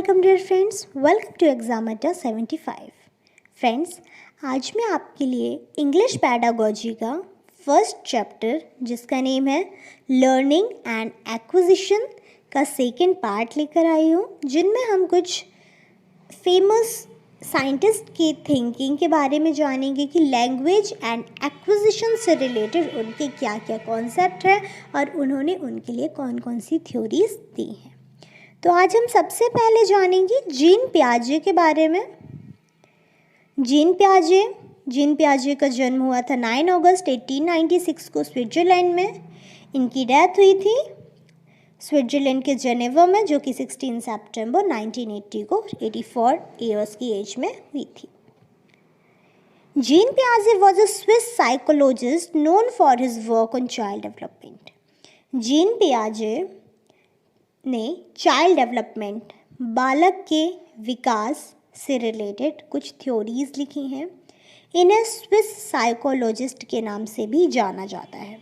Welcome dear friends, welcome to exam Adda 75। Friends, आज मैं आपके लिए इंग्लिश पैडागोजी का फर्स्ट चैप्टर जिसका नेम है लर्निंग एंड एक्विजिशन का सेकंड पार्ट लेकर आई हूँ, जिनमें हम कुछ फेमस साइंटिस्ट की थिंकिंग के बारे में जानेंगे कि लैंग्वेज एंड एक्विजिशन से रिलेटेड उनके क्या क्या कॉन्सेप्ट है और उन्होंने उनके लिए कौन कौन सी थ्योरीज दी हैं। तो आज हम सबसे पहले जानेंगे जीन पियाजे के बारे में। जीन पियाजे का जन्म हुआ था 9 अगस्त 1896 को स्विट्ज़रलैंड में। इनकी डेथ हुई थी स्विट्ज़रलैंड के जेनेवा में, जो कि 16 सितंबर 1980 को 84 ईयर्स की एज में हुई थी। जीन पियाजे was a Swiss psychologist known for his work on child development. Jean पियाजे ने चाइल्ड डेवलपमेंट, बालक के विकास से रिलेटेड कुछ थ्योरीज लिखी हैं। इन्हें स्विस साइकोलॉजिस्ट के नाम से भी जाना जाता है।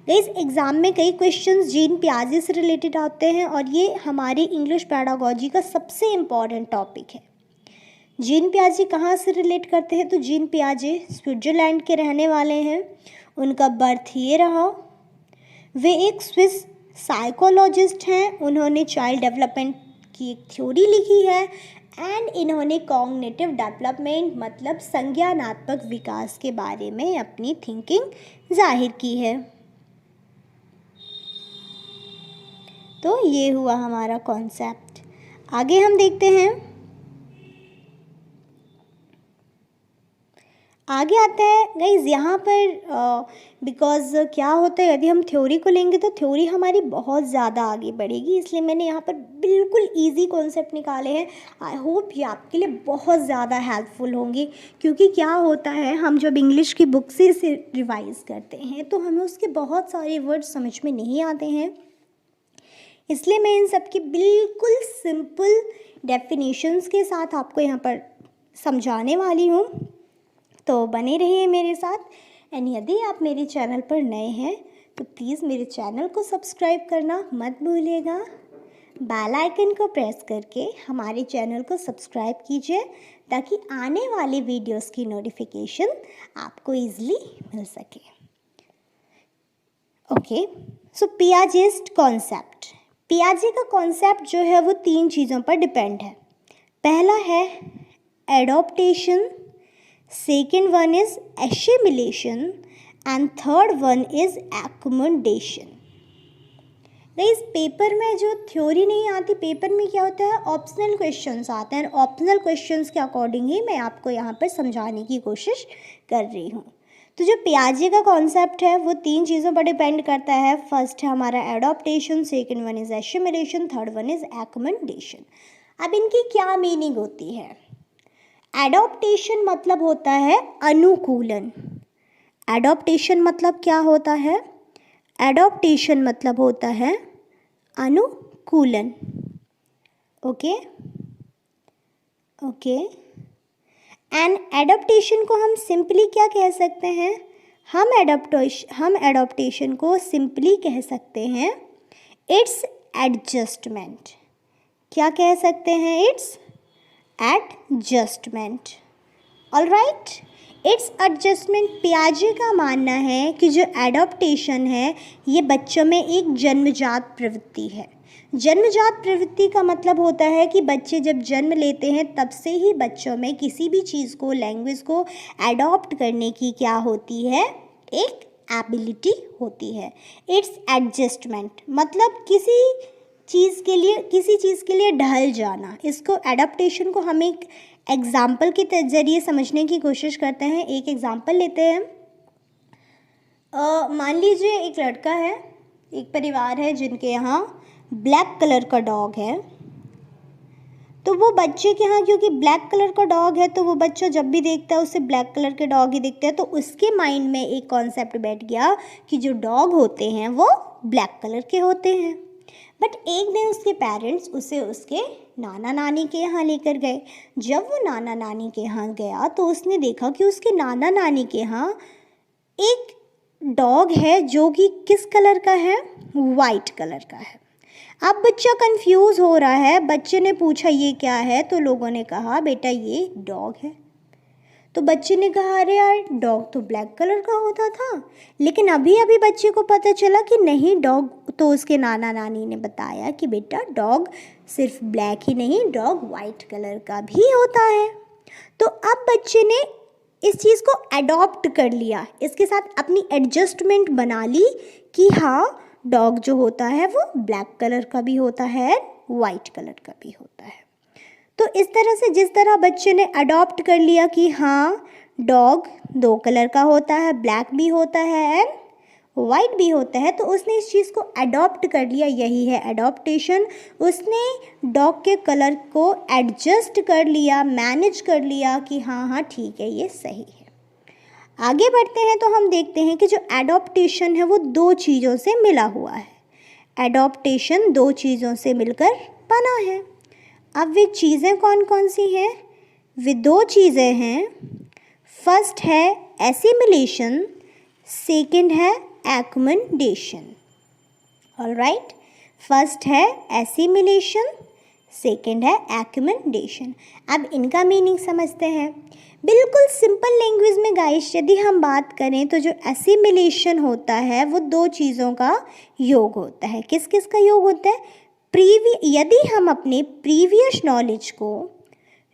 इस एग्ज़ाम में कई क्वेश्चंस जीन पियाजे से रिलेटेड आते हैं और ये हमारी इंग्लिश पैडागोजी का सबसे इम्पॉर्टेंट टॉपिक है। जीन पियाजे कहाँ से रिलेट करते हैं? तो जीन पियाजे स्विट्ज़रलैंड के रहने वाले हैं। उनका बर्थ ये रहा। वे एक स्विस साइकोलॉजिस्ट हैं। उन्होंने चाइल्ड डेवलपमेंट की एक थ्योरी लिखी है एंड इन्होंने कॉग्निटिव डेवलपमेंट मतलब संज्ञानात्मक विकास के बारे में अपनी थिंकिंग जाहिर की है। तो ये हुआ हमारा कॉन्सेप्ट। आगे हम देखते हैं। आगे आता है गाइज, यहाँ पर बिकॉज़ क्या होता है, यदि हम थ्योरी को लेंगे तो थ्योरी हमारी बहुत ज़्यादा आगे बढ़ेगी, इसलिए मैंने यहाँ पर बिल्कुल इजी कॉन्सेप्ट निकाले हैं। आई होप ये आपके लिए बहुत ज़्यादा हेल्पफुल होंगे, क्योंकि क्या होता है, हम जब इंग्लिश की बुक से इसे रिवाइज़ करते हैं तो हमें उसके बहुत सारे वर्ड समझ में नहीं आते हैं। इसलिए मैं इन सब की बिल्कुल सिंपल डेफिनेशंस के साथ आपको यहाँ पर समझाने वाली हूँ, तो बने रहिए मेरे साथ। एंड यदि आप मेरे चैनल पर नए हैं तो प्लीज़ मेरे चैनल को सब्सक्राइब करना मत भूलिएगा। बेल आइकन को प्रेस करके हमारे चैनल को सब्सक्राइब कीजिए ताकि आने वाले वीडियोस की नोटिफिकेशन आपको ईजिली मिल सके। ओके, सो पियाजेस्ट कॉन्सेप्ट। पियाजे का कॉन्सेप्ट जो है वो 3 चीज़ों पर डिपेंड है। पहला है adaptation, second one is assimilation and third one is accommodation. इस पेपर में जो थ्योरी नहीं आती, पेपर में क्या होता है, ऑप्शनल क्वेश्चंस आते हैं। ऑप्शनल क्वेश्चंस के अकॉर्डिंग ही मैं आपको यहाँ पर समझाने की कोशिश कर रही हूँ। तो जो पियाजे का कॉन्सेप्ट है वो 3 चीज़ों पर डिपेंड करता है। फर्स्ट है हमारा adaptation, second one is assimilation, third one is accommodation. अब इनकी क्या मीनिंग होती है? एडॉप्टेशन मतलब होता है अनुकूलन। एडॉप्टेशन मतलब क्या होता है? एडॉप्टेशन मतलब होता है अनुकूलन। ओके। एंड एडॉप्टेशन को हम सिंपली क्या कह सकते हैं? हम एडॉप्टेशन को सिंपली कह सकते हैं इट्स एडजस्टमेंट। क्या कह सकते हैं? It's adjustment. Alright, it's adjustment. पियाजे का मानना है कि जो एडॉप्टेशन है ये बच्चों में एक जन्मजात प्रवृत्ति है। जन्मजात प्रवृत्ति का मतलब होता है कि बच्चे जब जन्म लेते हैं तब से ही बच्चों में किसी भी चीज़ को, लैंग्वेज को एडॉप्ट करने की क्या होती है, एक एबिलिटी होती है। इट्स एडजस्टमेंट मतलब किसी चीज़ के लिए ढल जाना। इसको एडॉप्टेशन को हम एक एग्जाम्पल के ज़रिए समझने की कोशिश करते हैं। एक एग्जाम्पल लेते हैं। मान लीजिए एक लड़का है, एक परिवार है जिनके यहाँ ब्लैक कलर का डॉग है। तो वो बच्चे के यहाँ क्योंकि ब्लैक कलर का डॉग है तो वो बच्चा जब भी देखता है उसे ब्लैक कलर के डॉग ही दिखते हैं। तो उसके माइंड में एक कॉन्सेप्ट बैठ गया कि जो डॉग होते हैं वो ब्लैक कलर के होते हैं। बट एक दिन उसके पेरेंट्स उसे उसके नाना नानी के यहाँ लेकर गए। जब वो नाना नानी के यहाँ गया तो उसने देखा कि उसके नाना नानी के यहाँ एक डॉग है जो कि किस कलर का है? वाइट कलर का है। अब बच्चा कंफ्यूज हो रहा है, बच्चे ने पूछा ये क्या है, तो लोगों ने कहा बेटा ये डॉग है। तो बच्चे ने कहा अरे यार डॉग तो ब्लैक कलर का होता था, लेकिन अभी अभी बच्चे को पता चला कि नहीं, डॉग तो उसके नाना नानी ने बताया कि बेटा डॉग सिर्फ ब्लैक ही नहीं, डॉग वाइट कलर का भी होता है। तो अब बच्चे ने इस चीज़ को अडॉप्ट कर लिया, इसके साथ अपनी एडजस्टमेंट बना ली कि हाँ डॉग जो होता है वो ब्लैक कलर का भी होता है, वाइट कलर का भी होता है। तो इस तरह से जिस तरह बच्चे ने अडॉप्ट कर लिया कि हाँ डॉग 2 कलर का होता है, ब्लैक भी होता है एंड वाइट भी होता है, तो उसने इस चीज़ को अडॉप्ट कर लिया, यही है अडॉप्टेशन। उसने डॉग के कलर को एडजस्ट कर लिया, मैनेज कर लिया कि हाँ ठीक है ये सही है। आगे बढ़ते हैं तो हम देखते हैं कि जो एडॉप्टेशन है वो 2 चीज़ों से मिला हुआ है। एडॉप्टेशन 2 चीज़ों से मिलकर बना है। अब वे चीज़ें कौन कौन सी हैं? वे 2 चीज़ें हैं। फर्स्ट है एसिमिलेशन, सेकंड है एक्मेंडेशन। ऑलराइट, फर्स्ट है एसिमिलेशन, सेकंड है एक्मेंडेशन। अब इनका मीनिंग समझते हैं। बिल्कुल सिंपल लैंग्वेज में गाइस यदि हम बात करें तो जो एसिमिलेशन होता है वो 2 चीज़ों का योग होता है। किस किस का योग होता है? यदि हम अपने प्रीवियस नॉलेज को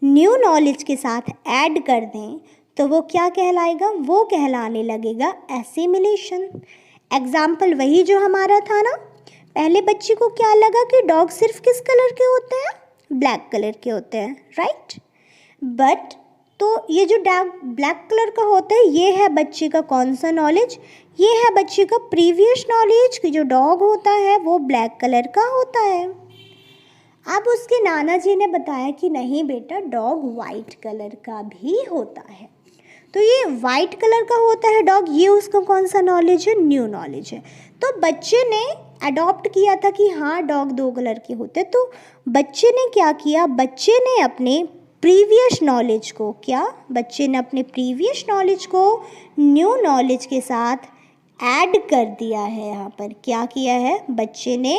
न्यू नॉलेज के साथ ऐड कर दें तो वो क्या कहलाएगा? वो कहलाने लगेगा एसिमिलेशन। एग्जाम्पल वही जो हमारा था ना, पहले बच्चे को क्या लगा कि डॉग सिर्फ किस कलर के होते हैं? ब्लैक कलर के होते हैं, राइट। बट तो ये जो डॉग ब्लैक कलर का होता है ये है बच्चे का कौन सा नॉलेज? ये है बच्चे का प्रीवियस नॉलेज कि जो डॉग होता है वो ब्लैक कलर का होता है। अब उसके नाना जी ने बताया कि नहीं बेटा डॉग वाइट कलर का भी होता है। तो ये वाइट कलर का होता है डॉग, ये उसका कौन सा नॉलेज है? न्यू नॉलेज है। तो बच्चे ने अडॉप्ट किया था कि हाँ डॉग 2 कलर के होते, तो बच्चे ने क्या किया? बच्चे ने अपने प्रीवियस नॉलेज को बच्चे ने अपने प्रीवियस नॉलेज को न्यू नॉलेज के साथ ऐड कर दिया है। यहाँ पर क्या किया है? बच्चे ने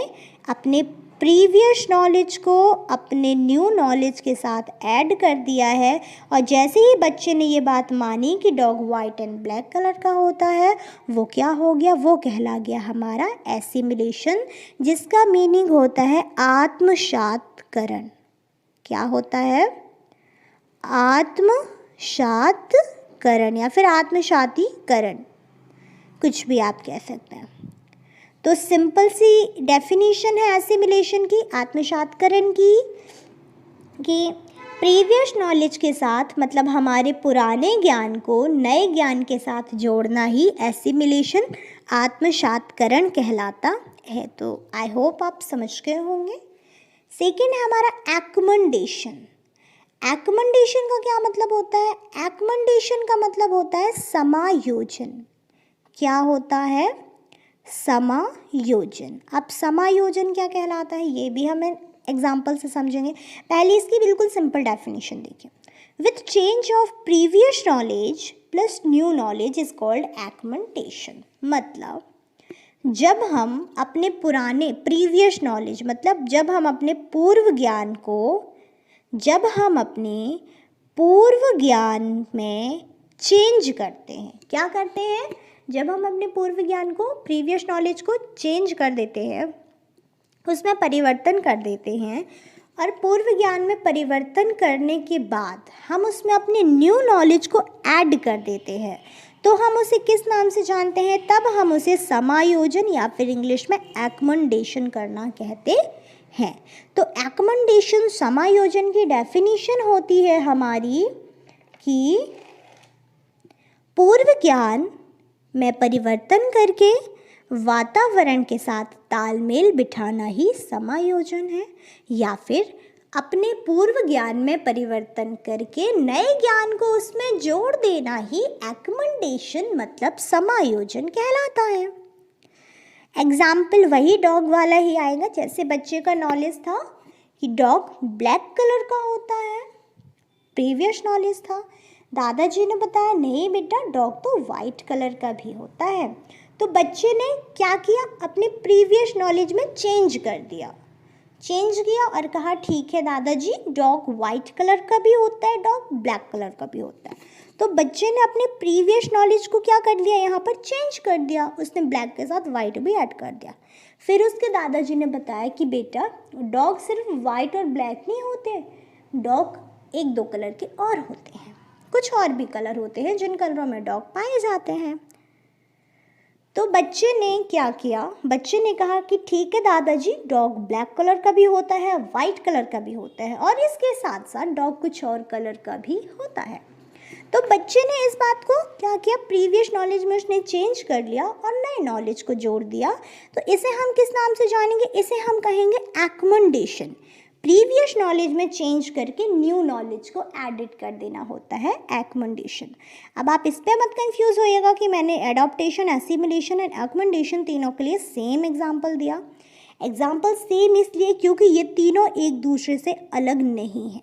अपने प्रीवियस नॉलेज को अपने न्यू नॉलेज के साथ ऐड कर दिया है, और जैसे ही बच्चे ने ये बात मानी कि dog white and black colour का होता है, वो क्या हो गया? वो कहला गया हमारा एसिमिलेशन, जिसका मीनिंग होता है आत्मसातकरण। क्या होता है? आत्मसातकरण या फिर आत्मसातीकरण, कुछ भी आप कह सकते हैं। तो सिंपल सी डेफिनेशन है एसिमिलेशन की, आत्मसातकरण की, कि प्रीवियस नॉलेज के साथ मतलब हमारे पुराने ज्ञान को नए ज्ञान के साथ जोड़ना ही एसिमिलेशन, आत्मसातकरण कहलाता है। तो आई होप आप समझ गए होंगे। सेकेंड है हमारा एक्मेंडेशन। एक्मेंडेशन का क्या मतलब होता है? एक्मेंडेशन का मतलब होता है समायोजन। क्या होता है? समायोजन। अब समायोजन क्या कहलाता है ये भी हम एग्जाम्पल से समझेंगे। पहले इसकी बिल्कुल सिंपल डेफिनेशन देखिए। With change of previous knowledge plus new knowledge is called accommodation. मतलब जब हम अपने पुराने प्रीवियस नॉलेज मतलब जब हम अपने पूर्व ज्ञान में चेंज करते हैं। क्या करते हैं? जब हम अपने पूर्व ज्ञान को प्रीवियस नॉलेज को चेंज कर देते हैं, उसमें परिवर्तन कर देते हैं, और पूर्व ज्ञान में परिवर्तन करने के बाद हम उसमें अपने न्यू नॉलेज को ऐड कर देते हैं, तो हम उसे किस नाम से जानते हैं? तब हम उसे समायोजन या फिर इंग्लिश में एक्मेंडेशन करना कहते हैं। तो एक्मेंडेशन समायोजन की डेफिनेशन होती है हमारी कि पूर्व ज्ञान में परिवर्तन करके वातावरण के साथ तालमेल बिठाना ही समायोजन है, या फिर अपने पूर्व ज्ञान में परिवर्तन करके नए ज्ञान को उसमें जोड़ देना ही एक्मेंडेशन मतलब समायोजन कहलाता है। एग्जाम्पल वही डॉग वाला ही आएगा, जैसे बच्चे का नॉलेज था कि डॉग ब्लैक कलर का होता है, प्रीवियस नॉलेज था। दादाजी ने बताया नहीं बेटा डॉग तो वाइट कलर का भी होता है। तो बच्चे ने क्या किया, अपने प्रीवियस नॉलेज में चेंज कर दिया, चेंज किया और कहा ठीक है दादाजी, डॉग वाइट कलर का भी होता है, डॉग ब्लैक कलर का भी होता है। तो बच्चे ने अपने प्रीवियस नॉलेज को क्या कर दिया, यहाँ पर चेंज कर दिया, उसने ब्लैक के साथ वाइट भी ऐड कर दिया। फिर उसके दादाजी ने बताया कि बेटा डॉग सिर्फ वाइट और ब्लैक नहीं होते, डॉग 1-2 कलर के और होते हैं, कुछ और भी कलर होते हैं जिन कलरों में डॉग पाए जाते हैं। तो बच्चे ने क्या किया, बच्चे ने कहा कि ठीक है दादाजी, डॉग ब्लैक कलर का भी होता है, वाइट कलर का भी होता है और इसके साथ साथ डॉग कुछ और कलर का भी होता है। तो बच्चे ने इस बात को क्या किया, प्रीवियस नॉलेज में उसने चेंज कर लिया और नए नॉलेज को जोड़ दिया। तो इसे हम किस नाम से जानेंगे, इसे हम कहेंगे एक्मोडेशन। प्रीवियस नॉलेज में चेंज करके न्यू नॉलेज को एडिट कर देना होता है एक्मोडेशन। अब आप इस पर मत कंफ्यूज होइएगा कि मैंने एडॉप्टेशन, एसिमिलेशन एंड एक्मोडेशन तीनों के लिए सेम एग्जाम्पल दिया। एग्जाम्पल सेम इसलिए क्योंकि ये तीनों एक दूसरे से अलग नहीं हैं,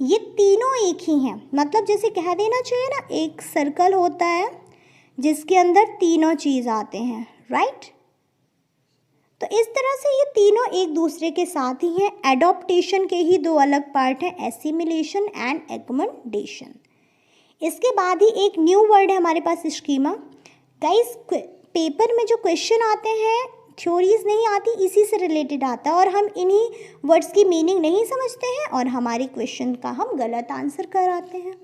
ये तीनों एक ही हैं। मतलब जैसे कह देना चाहिए ना, एक सर्कल होता है जिसके अंदर तीनों चीज़ आते हैं, राइट। तो इस तरह से ये तीनों एक दूसरे के साथ ही हैं। एडॉप्टेशन के ही 2 अलग पार्ट हैं, एसिमिलेशन एंड एक्मोडेशन। इसके बाद ही एक न्यू वर्ड है हमारे पास, स्कीमा। गाइस पेपर में जो क्वेश्चन आते हैं थ्योरीज नहीं आती, इसी से रिलेटेड आता है और हम इन्हीं वर्ड्स की मीनिंग नहीं समझते हैं और हमारे क्वेश्चन का हम गलत आंसर कराते हैं।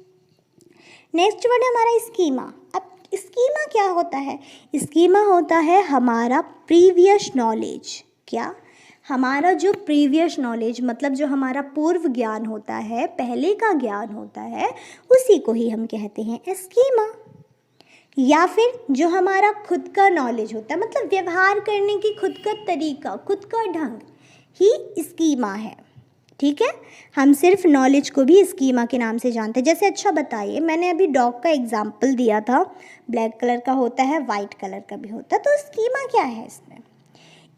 नेक्स्ट वर्ड है हमारा स्कीमा। अब स्कीमा क्या होता है, स्कीमा होता है हमारा प्रीवियस नॉलेज। क्या, हमारा जो प्रीवियस नॉलेज मतलब जो हमारा पूर्व ज्ञान होता है, पहले का ज्ञान होता है, उसी को ही हम कहते हैं स्कीमा। या फिर जो हमारा खुद का नॉलेज होता है, मतलब व्यवहार करने की खुद का तरीका, खुद का ढंग ही स्कीमा है। ठीक है, हम सिर्फ नॉलेज को भी स्कीमा के नाम से जानते हैं। जैसे अच्छा बताइए, मैंने अभी डॉग का एग्जाम्पल दिया था, ब्लैक कलर का होता है, वाइट कलर का भी होता है, तो स्कीमा क्या है इसमें?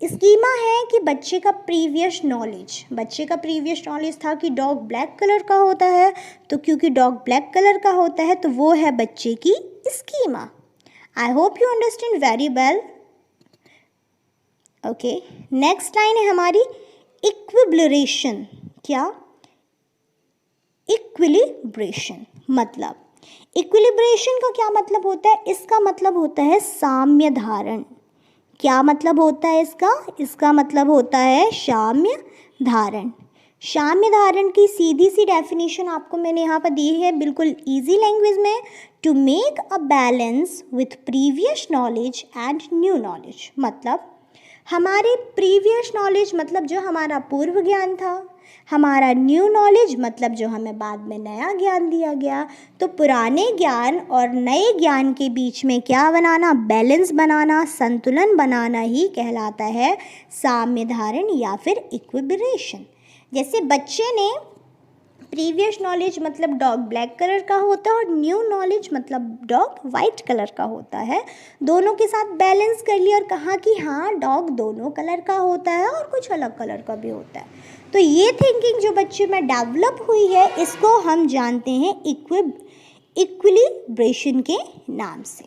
स्कीमा है कि बच्चे का प्रीवियस नॉलेज था कि डॉग ब्लैक कलर का होता है, तो क्योंकि डॉग ब्लैक कलर का होता है तो वो है बच्चे की schema. I hope you understand very well. Okay, next line है हमारी इक्विलिब्रेशन। क्या, इक्विलिब्रेशन मतलब, इक्विलिब्रेशन का क्या मतलब होता है? इसका मतलब होता है साम्य धारण। क्या मतलब होता है इसका? इसका मतलब होता है साम्य धारण। साम्य धारण की सीधी सी डेफिनेशन आपको मैंने यहाँ पर दी है बिल्कुल इजी लैंग्वेज में। To make a balance with previous knowledge and new knowledge. मतलब हमारे प्रीवियस नॉलेज मतलब जो हमारा पूर्व ज्ञान था, हमारा न्यू नॉलेज मतलब जो हमें बाद में नया ज्ञान दिया गया। तो पुराने ज्ञान और नए ज्ञान के बीच में क्या बनाना? बैलेंस बनाना, संतुलन बनाना ही कहलाता है साम्य धारण या फिर इक्विलिब्रेशन। जैसे बच्चे ने प्रीवियस नॉलेज मतलब डॉग ब्लैक कलर का होता है और न्यू नॉलेज मतलब डॉग वाइट कलर का होता है, दोनों के साथ बैलेंस कर लिया और कहा कि हाँ डॉग दोनों कलर का होता है और कुछ अलग कलर का भी होता है। तो ये थिंकिंग जो बच्चे में डेवलप हुई है, इसको हम जानते हैं इक्विलिब्रेशन के नाम से।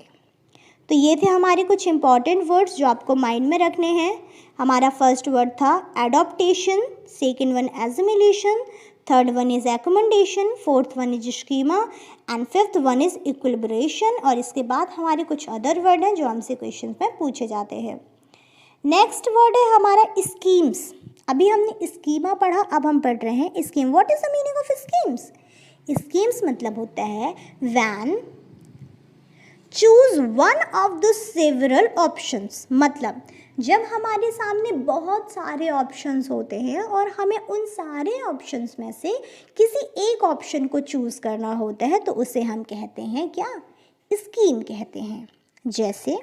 तो ये थे हमारे कुछ इंपॉर्टेंट वर्ड्स जो आपको माइंड में रखने हैं। हमारा फर्स्ट वर्ड था adaptation, second one assimilation, third one is accommodation, fourth one is schema and fifth one is equilibration. और इसके बाद हमारे कुछ अदर वर्ड हैं जो हमसे क्वेश्चन में पूछे जाते हैं। नेक्स्ट वर्ड है हमारा स्कीम्स। अभी हमने स्कीमा पढ़ा, अब हम पढ़ रहे हैं scheme. What is the meaning of schemes? Schemes मतलब होता है when choose one of the several options. मतलब जब हमारे सामने बहुत सारे ऑप्शंस होते हैं और हमें उन सारे ऑप्शंस में से किसी एक ऑप्शन को चूज़ करना होता है तो उसे हम कहते हैं क्या? स्कीम कहते हैं। जैसे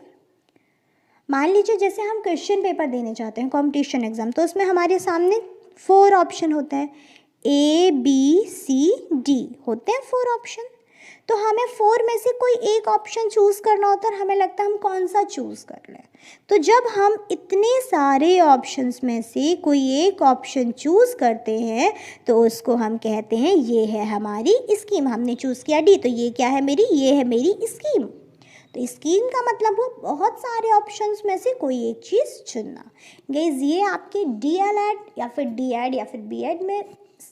मान लीजिए जैसे हम क्वेश्चन पेपर देने जाते हैं कॉम्पिटिशन एग्ज़ाम, तो उसमें हमारे सामने 4 ऑप्शन होते हैं, A B C D होते हैं 4 ऑप्शन। तो हमें 4 में से कोई एक ऑप्शन चूज़ करना होता है और हमें लगता है हम कौन सा चूज़ कर लें। तो जब हम इतने सारे ऑप्शंस में से कोई एक ऑप्शन चूज़ करते हैं तो उसको हम कहते हैं ये है हमारी स्कीम। हमने चूज़ किया D, तो ये क्या है मेरी? ये है मेरी स्कीम। तो स्कीम का मतलब वो बहुत सारे ऑप्शंस में से कोई एक चीज़ चुनना। गाइस ये आपके DLED या फिर D.Ed या फिर B.Ed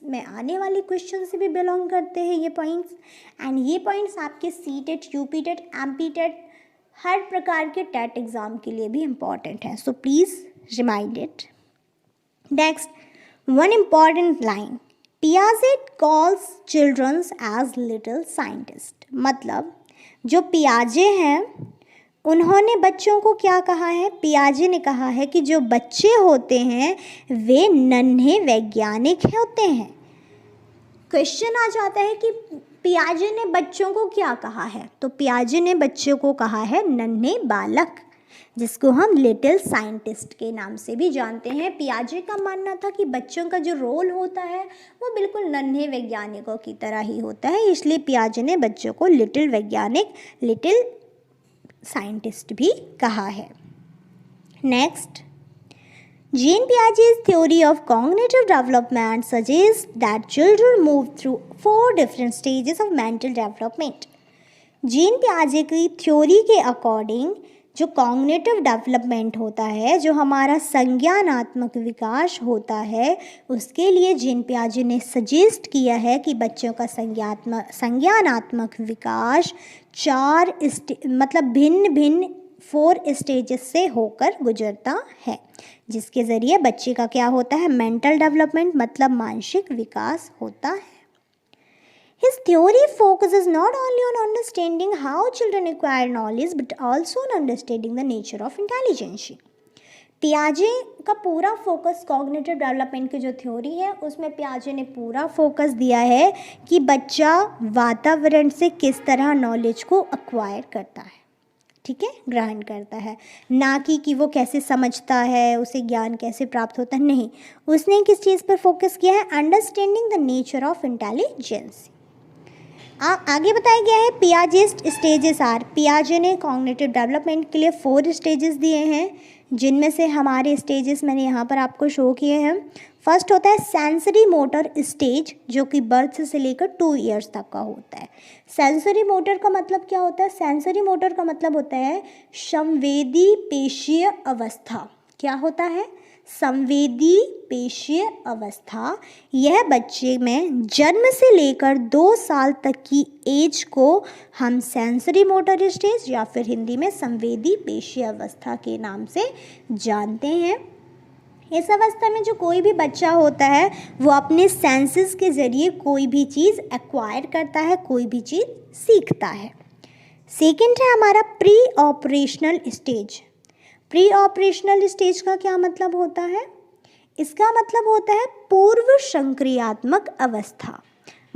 में आने वाले क्वेश्चन से भी बिलोंग करते हैं ये पॉइंट्स। एंड ये पॉइंट्स आपके CTET, UPTET, MPTET हर प्रकार के टेट एग्ज़ाम के लिए भी इम्पॉर्टेंट है। So please remind it. Next, one important line, पियाजे calls childrens as little scientist. मतलब जो पियाजे हैं उन्होंने बच्चों को क्या कहा है? पियाजे ने कहा है कि जो बच्चे होते हैं वे नन्हे वैज्ञानिक होते हैं। क्वेश्चन आ जाता है कि पियाजे ने बच्चों को क्या कहा है? तो पियाजे ने बच्चों को कहा है नन्हे बालक, जिसको हम लिटिल साइंटिस्ट के नाम से भी जानते हैं। पियाजे का मानना था कि बच्चों का जो रोल होता है वो बिल्कुल नन्हे वैज्ञानिकों की तरह ही होता है, इसलिए पियाजे ने बच्चों को लिटिल वैज्ञानिक, लिटिल साइंटिस्ट भी कहा है। Next, Jean Piaget's theory of cognitive development suggests that children move through 4 different stages of mental development. Jean पियाजे की थ्योरी के अकॉर्डिंग जो कॉग्निटिव डेवलपमेंट होता है, जो हमारा संज्ञानात्मक विकास होता है, उसके लिए जीन पियाजे ने सजेस्ट किया है कि बच्चों का संज्ञानात्मक विकास 4 मतलब भिन्न भिन्न 4 स्टेजेस से होकर गुजरता है, जिसके ज़रिए बच्चे का क्या होता है? मेंटल डेवलपमेंट मतलब मानसिक विकास होता है। His theory focuses not only on understanding how children acquire knowledge but also on understanding the nature of intelligence. पियाजे का पूरा फोकस कॉग्निटिव डेवलपमेंट की जो थ्योरी है उसमें पियाजे ने पूरा फोकस दिया है कि बच्चा वातावरण से किस तरह नॉलेज को एक्वायर करता है, ठीक है, ग्रहण करता है, ना कि वो कैसे समझता है, उसे ज्ञान कैसे प्राप्त होता है, नहीं। उसने किस चीज़ पर फोकस किया है? Understanding the nature of intelligence. आगे बताया गया है पियाजेस्ट स्टेजेस आर। पियाजे ने कॉग्निटिव डेवलपमेंट के लिए 4 स्टेजेस दिए हैं, जिनमें से हमारे स्टेजेस मैंने यहाँ पर आपको शो किए हैं। फर्स्ट होता है सेंसरी मोटर स्टेज, जो कि बर्थ से लेकर 2 इयर्स तक का होता है। सेंसरी मोटर का मतलब क्या होता है? सेंसरी मोटर का मतलब होता है संवेदी पेशीय अवस्था। क्या होता है? संवेदी पेशीय अवस्था। यह बच्चे में जन्म से लेकर 2 साल तक की एज को हम सेंसरी मोटर स्टेज या फिर हिंदी में संवेदी पेशीय अवस्था के नाम से जानते हैं। इस अवस्था में जो कोई भी बच्चा होता है वो अपने सेंसेस के ज़रिए कोई भी चीज़ एक्वायर करता है, कोई भी चीज़ सीखता है। सेकंड है हमारा pre operational stage. Pre operational stage का क्या मतलब होता है? इसका मतलब होता है पूर्व संक्रियात्मक अवस्था।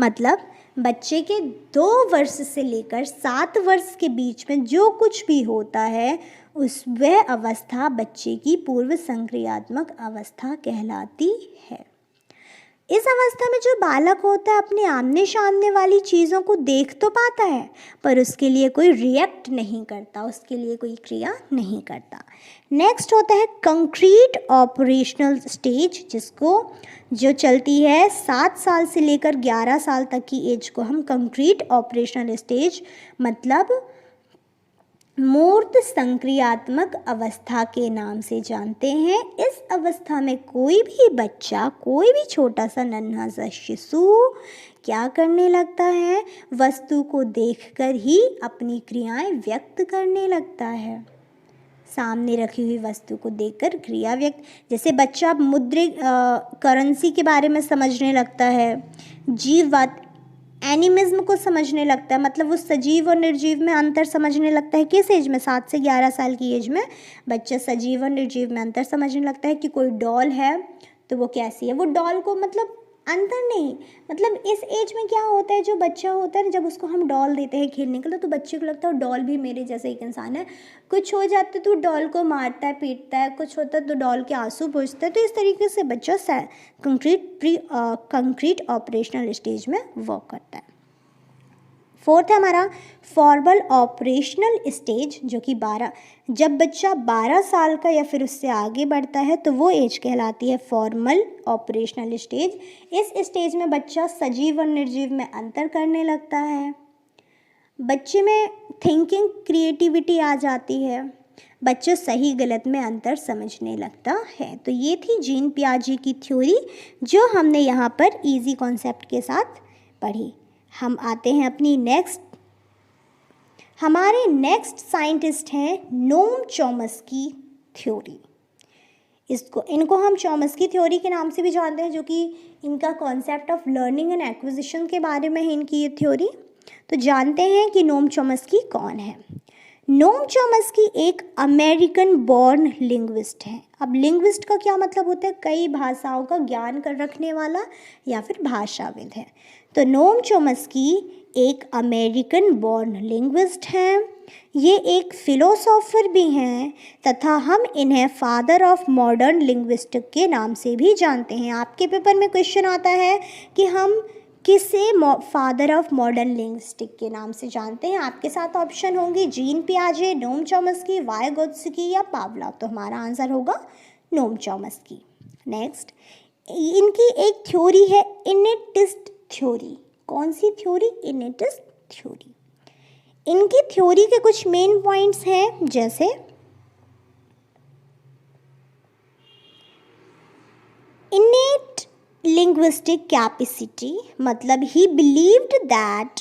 मतलब बच्चे के 2 वर्ष से लेकर 7 वर्ष के बीच में जो कुछ भी होता है वह अवस्था बच्चे की पूर्व संक्रियात्मक अवस्था कहलाती है। इस अवस्था में जो बालक होता है अपने आमने सामने वाली चीज़ों को देख तो पाता है पर उसके लिए कोई रिएक्ट नहीं करता, उसके लिए कोई क्रिया नहीं करता। नेक्स्ट होता है कंक्रीट ऑपरेशनल स्टेज, जो चलती है 7 साल से लेकर 11 साल तक की एज को हम कंक्रीट ऑपरेशनल स्टेज मतलब मूर्त संक्रियात्मक अवस्था के नाम से जानते हैं। इस अवस्था में कोई भी बच्चा, कोई भी छोटा सा नन्हा सा शिशु क्या करने लगता है? वस्तु को देखकर ही अपनी क्रियाएं व्यक्त करने लगता है। सामने रखी हुई वस्तु को देखकर क्रिया व्यक्त, जैसे बच्चा मुद्रिक करेंसी के बारे में समझने लगता है, जीववाद एनिमिज्म को समझने लगता है, मतलब वो सजीव और निर्जीव में अंतर समझने लगता है। किस एज में? 7 से 11 साल की एज में बच्चा सजीव और निर्जीव में अंतर समझने लगता है कि कोई डॉल है तो वो कैसी है। वो डॉल को मतलब अंतर नहीं, मतलब इस एज में क्या होता है, जो बच्चा होता है जब उसको हम डॉल देते हैं खेलने के लिए तो बच्चे को लगता है डॉल भी मेरे जैसा एक इंसान है। कुछ हो जाता है तो डॉल को मारता है, पीटता है, कुछ होता है तो डॉल के आंसू पोंछता है। तो इस तरीके से बच्चा कंक्रीट ऑपरेशनल स्टेज में वर्क करता है। फोर्थ है हमारा फॉर्मल ऑपरेशनल स्टेज, जो कि जब बच्चा 12 साल का या फिर उससे आगे बढ़ता है तो वो एज कहलाती है फॉर्मल ऑपरेशनल स्टेज। इस स्टेज में बच्चा सजीव और निर्जीव में अंतर करने लगता है। बच्चे में थिंकिंग क्रिएटिविटी आ जाती है, बच्चों सही गलत में अंतर समझने लगता है। तो ये थी जीन पियाजे की थ्योरी जो हमने यहाँ पर इजी कॉन्सेप्ट के साथ पढ़ी। हम आते हैं अपनी हमारे नेक्स्ट साइंटिस्ट हैं नोम चॉम्स्की थ्योरी। इनको हम चॉम्स्की थ्योरी के नाम से भी जानते हैं, जो कि इनका concept of learning and acquisition के बारे में है इनकी ये थ्योरी। तो जानते हैं कि नोम चॉम्स्की कौन है। नोम चॉम्स्की एक अमेरिकन बॉर्न लिंग्विस्ट है। अब लिंग्विस्ट का क्या मतलब होता है, कई भाषाओं का ज्ञान कर रखने वाला या फिर भाषाविद है। तो नोम चॉम्स्की एक अमेरिकन बॉर्न लिंग्विस्ट हैं। ये एक फिलोसोफर भी हैं तथा हम इन्हें फादर ऑफ मॉडर्न लिंग्विस्टिक के नाम से भी जानते हैं। आपके पेपर में क्वेश्चन आता है कि हम किसे फादर ऑफ मॉडर्न लिंग्विस्टिक के नाम से जानते हैं। आपके साथ ऑप्शन होंगे जीन पियाजे, नोम चॉम्स्की, वाइगोत्स्की या पावलोव। तो हमारा आंसर होगा नोम चॉम्स्की। नेक्स्ट, इनकी एक थ्योरी है इनिटिस्ट थ्योरी। कौन सी थ्योरी? इनिटिस्ट थ्योरी। इनकी थ्योरी के कुछ मेन पॉइंट्स हैं, जैसे इनेट लिंग्विस्टिक कैपेसिटी, मतलब ही believed that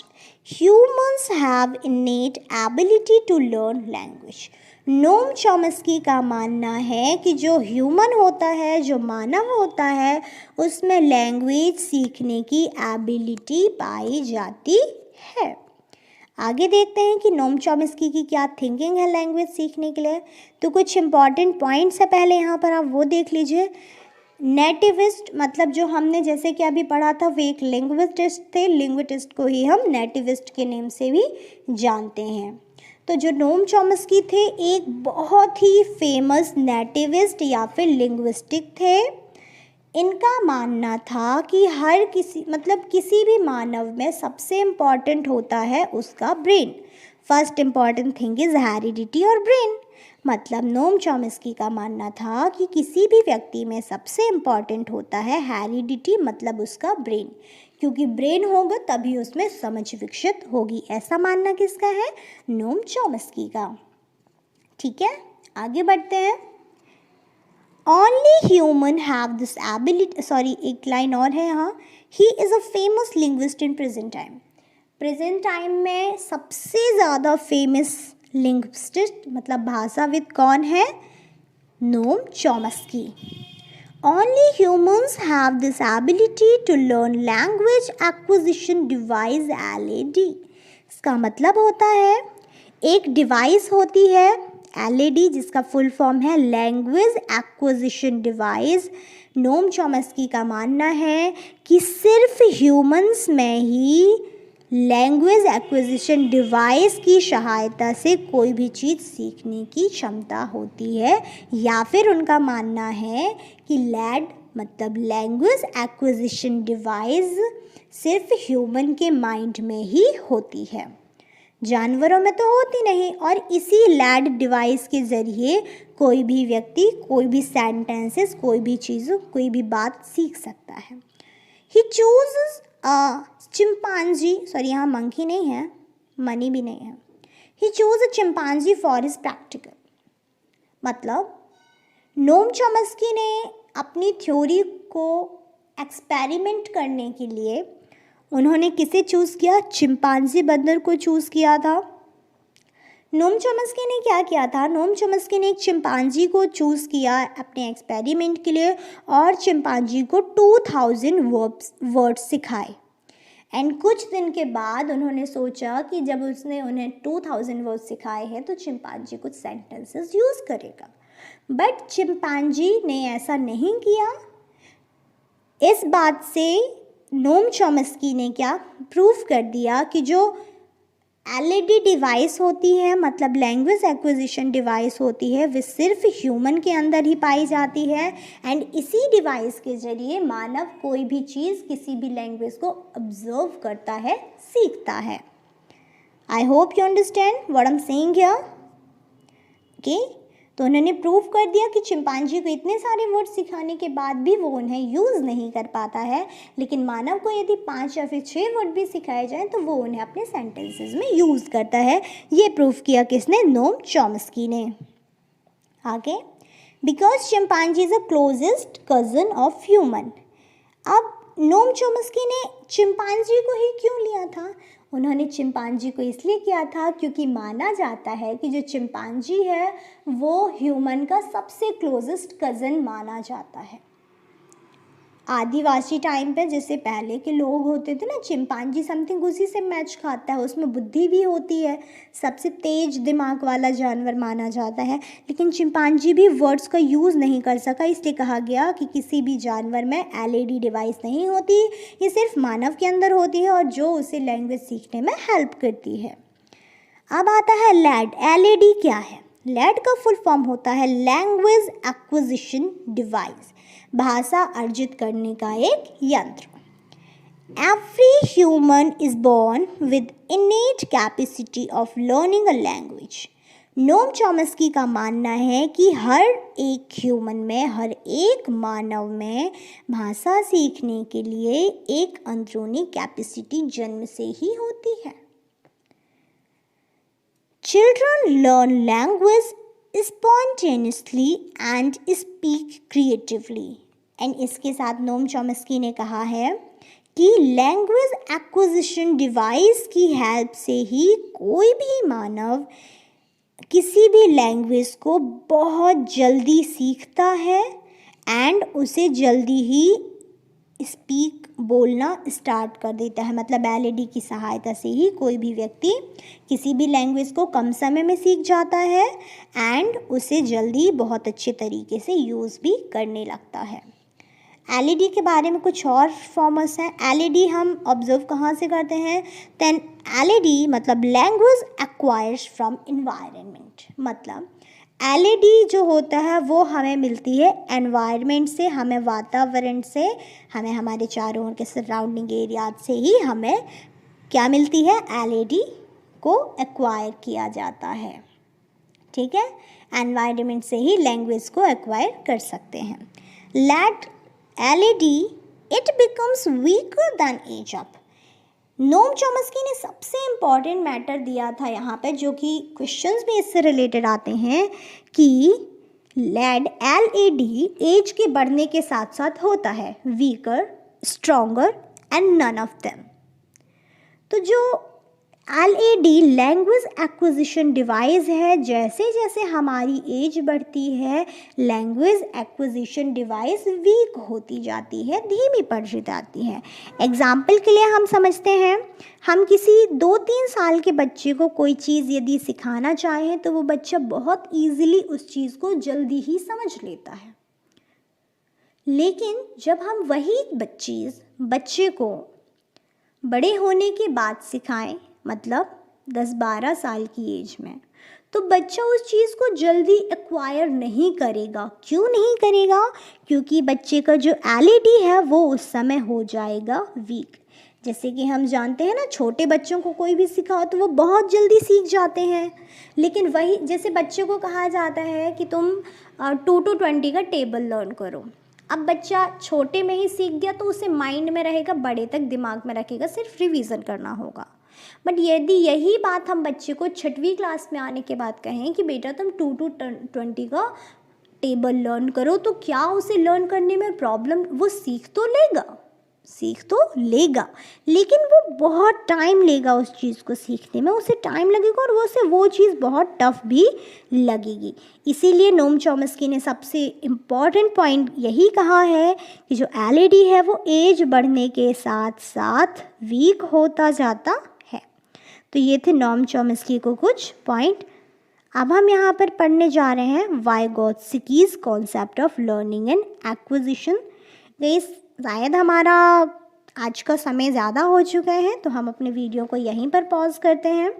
humans have innate ability to learn language. Noam Chomsky का मानना है कि जो ह्यूमन होता है, जो मानव होता है, उसमें लैंग्वेज सीखने की एबिलिटी पाई जाती है। आगे देखते हैं कि नोम चॉम्स्की की क्या थिंकिंग है लैंग्वेज सीखने के लिए। तो कुछ इंपॉर्टेंट पॉइंट्स है, पहले यहाँ पर आप वो देख लीजिए। नेटिविस्ट, मतलब जो हमने जैसे कि अभी पढ़ा था वो एक लिंग्विस्टिस्ट थे, लिंग्विस्टिस्ट को ही हम नेटिविस्ट के नेम से भी जानते हैं। तो जो नोम चॉम्स्की थे एक बहुत ही फेमस नेटिविस्ट या फिर लिंग्विस्टिक थे। इनका मानना था कि हर किसी भी मानव में सबसे इम्पॉर्टेंट होता है उसका brain. First important thing is heredity और ब्रेन। मतलब नोम चॉम्स्की का मानना था कि किसी भी व्यक्ति में सबसे इम्पॉर्टेंट होता है हेरिडिटी, मतलब उसका ब्रेन, क्योंकि ब्रेन होगा तभी उसमें समझ विकसित होगी। ऐसा मानना किसका है? नोम चॉम्स्की का। ठीक है, आगे बढ़ते हैं। Only human have this ability, एक लाइन और है यहाँ। He is a famous linguist in present time. Present time में सबसे ज़्यादा फेमस लिंग्विस्टिस्ट मतलब भाषाविद कौन है? Noam Chomsky. Only humans have this ability to learn language acquisition device LAD. इसका मतलब होता है एक डिवाइस होती है LAD, जिसका फुल फॉर्म है लैंग्वेज एक्विजिशन डिवाइस। नोम चॉम्स्की का मानना है कि सिर्फ ह्यूमंस में ही लैंग्वेज एक्विजिशन डिवाइस की सहायता से कोई भी चीज़ सीखने की क्षमता होती है, या फिर उनका मानना है कि लैड मतलब लैंग्वेज एक्विजिशन डिवाइस सिर्फ ह्यूमन के माइंड में ही होती है, जानवरों में तो होती नहीं। और इसी लैड डिवाइस के ज़रिए कोई भी व्यक्ति कोई भी सेंटेंसेस, कोई भी चीज़, कोई भी बात सीख सकता है। ही चूज़ चिंपांजी, यहाँ मंकी नहीं है, मनी भी नहीं है। He choose a chimpanzee for his practical, मतलब नोम चॉम्स्की ने अपनी थ्योरी को एक्सपेरिमेंट करने के लिए उन्होंने किसे चूज़ किया? चिंपांजी बंदर को चूज़ किया था। नोम चॉम्स्की ने क्या किया था? नोम चॉम्स्की ने एक चिंपांजी को चूज़ किया अपने एक्सपेरिमेंट के लिए और चिंपांजी को 2000 वर्ड्स सिखाए। एंड कुछ दिन के बाद उन्होंने सोचा कि जब उसने उन्हें 2000 वर्ड्स सिखाए हैं तो चिंपांजी कुछ सेंटेंसेस यूज़ करेगा, बट चिंपांजी ने ऐसा नहीं किया। इस बात से नोम चॉम्स्की ने क्या प्रूव कर दिया कि जो LAD डिवाइस होती है, मतलब लैंग्वेज एक्विजिशन डिवाइस होती है, वे सिर्फ ह्यूमन के अंदर ही पाई जाती है। एंड इसी डिवाइस के ज़रिए मानव कोई भी चीज़, किसी भी लैंग्वेज को ऑब्जर्व करता है, सीखता है। I hope you understand what I am saying here. Okay, तो उन्होंने प्रूव कर दिया कि चिंपांजी को इतने सारे वर्ड सिखाने के बाद भी वो उन्हें यूज़ नहीं कर पाता है, लेकिन मानव को यदि 5 या फिर 6 वर्ड भी सिखाए जाएं तो वो उन्हें अपने सेंटेंसेस में यूज़ करता है। ये प्रूव किया किसने? नोम चॉम्स्की ने। आगे, because chimpanzee is a closest cousin of human. अब नोम चॉम्स्की ने चिंपांजी को ही क्यों लिया था? उन्होंने चिंपांजी को इसलिए किया था क्योंकि माना जाता है कि जो चिंपांजी है वो ह्यूमन का सबसे क्लोजेस्ट कज़न माना जाता है। आदिवासी टाइम पे जैसे पहले के लोग होते थे ना, चिंपांजी समथिंग उसी से मैच खाता है, उसमें बुद्धि भी होती है, सबसे तेज दिमाग वाला जानवर माना जाता है। लेकिन चिंपांजी भी वर्ड्स का यूज़ नहीं कर सका, इसलिए कहा गया कि किसी भी जानवर में एलईडी डिवाइस नहीं होती, ये सिर्फ मानव के अंदर होती है और जो उसे लैंग्वेज सीखने में हेल्प करती है। अब आता है लैड। एलईडी क्या है? लैड का फुल फॉर्म होता है लैंग्वेज एक्विजिशन डिवाइस, भाषा अर्जित करने का एक यंत्र। Every human is born with innate capacity of learning a language. Noam Chomsky का मानना है कि हर एक ह्यूमन में, हर एक मानव में भाषा सीखने के लिए एक अंदरूनी कैपेसिटी जन्म से ही होती है। Children learn language spontaneously and speak creatively. And इसके साथ नोम चॉम्स्की ने कहा है कि लैंग्वेज एक्विजिशन डिवाइस की हेल्प से ही कोई भी मानव किसी भी लैंग्वेज को बहुत जल्दी सीखता है एंड उसे जल्दी ही स्पीक बोलना स्टार्ट कर देता है। मतलब एलईडी की सहायता से ही कोई भी व्यक्ति किसी भी लैंग्वेज को कम समय में सीख जाता है एंड उसे जल्दी बहुत अच्छे तरीके से यूज़ भी करने लगता है। एलईडी के बारे में कुछ और फॉर्म्स हैं। एलईडी हम ऑब्जर्व कहाँ से करते हैं? देन एलईडी मतलब लैंग्वेज एक्वायर्स फ्रॉम एनवायरनमेंट। मतलब एलईडी जो होता है वो हमें मिलती है एनवायरनमेंट से, हमें वातावरण से, हमें हमारे चारों ओर के सराउंडिंग एरिया से ही हमें क्या मिलती है? एलईडी को एक्वायर किया जाता है। ठीक है, एनवायरनमेंट से ही लैंग्वेज को एक्वायर कर सकते हैं। Let LED it becomes weaker than age up. Noam Chomsky ने सबसे इम्पॉर्टेंट मैटर दिया था यहाँ पे, जो कि क्वेश्चंस भी इससे रिलेटेड आते हैं कि लैड एलईडी एज के बढ़ने के साथ साथ होता है weaker, stronger and none of them. तो जो एलईडी लैंग्वेज एक्विजिशन डिवाइस है, जैसे जैसे हमारी एज बढ़ती है लैंग्वेज एक्विजिशन डिवाइस वीक होती जाती है, धीमी पड़ जाती है। एग्जाम्पल के लिए हम समझते हैं, हम किसी 2-3 साल के बच्चे को कोई चीज़ यदि सिखाना चाहें तो वो बच्चा बहुत ईजिली उस चीज़ को जल्दी ही समझ लेता है। लेकिन जब हम वही बच्चे को बड़े होने के बाद सिखाएं, मतलब 10-12 साल की एज में, तो बच्चा उस चीज़ को जल्दी एक्वायर नहीं करेगा। क्यों नहीं करेगा? क्योंकि बच्चे का जो एलईडी है वो उस समय हो जाएगा वीक। जैसे कि हम जानते हैं ना, छोटे बच्चों को कोई भी सिखाओ तो वो बहुत जल्दी सीख जाते हैं। लेकिन वही जैसे बच्चे को कहा जाता है कि तुम 2 to 20 का टेबल लर्न करो। अब बच्चा छोटे में ही सीख गया तो उसे माइंड में रहेगा, बड़े तक दिमाग में रखेगा, सिर्फ रिवीजन करना होगा। बट यदि यही बात हम बच्चे को 6वीं क्लास में आने के बाद कहें कि बेटा तुम 2 to 20 का टेबल लर्न करो, तो क्या उसे लर्न करने में प्रॉब्लम? वो सीख तो लेगा, लेकिन वो बहुत टाइम लेगा उस चीज़ को सीखने में, उसे टाइम लगेगा और वो चीज़ बहुत टफ भी लगेगी। इसीलिए नोम चॉम्स्की ने सबसे इम्पॉर्टेंट पॉइंट यही कहा है कि जो एलईडी है वो एज बढ़ने के साथ साथ वीक होता जाता है। तो ये थे नोम चॉम्स्की को कुछ पॉइंट। अब हम यहाँ पर पढ़ने जा रहे हैं Vygotsky's concept of learning and acquisition. शायद हमारा आज का समय ज़्यादा हो चुका है तो हम अपने वीडियो को यहीं पर पॉज करते हैं।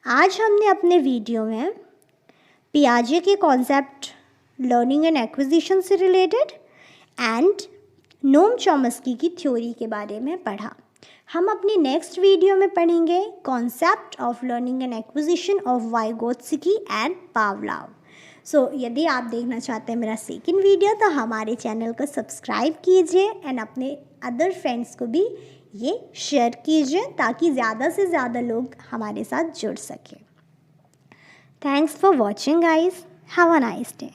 आज हमने अपने वीडियो में पियाजे के कॉन्सेप्ट लर्निंग एंड एक्विजिशन से रिलेटेड एंड नोम चॉम्स्की की थ्योरी के बारे में पढ़ा। हम अपनी नेक्स्ट वीडियो में पढ़ेंगे concept of learning and acquisition of Vygotsky and Pavlov. So यदि आप देखना चाहते हैं मेरा सेकंड वीडियो तो हमारे चैनल को सब्सक्राइब कीजिए एंड अपने अदर फ्रेंड्स को भी ये शेयर कीजिए ताकि ज़्यादा से ज़्यादा लोग हमारे साथ जुड़ सकें। Thanks for watching guys, have a nice day.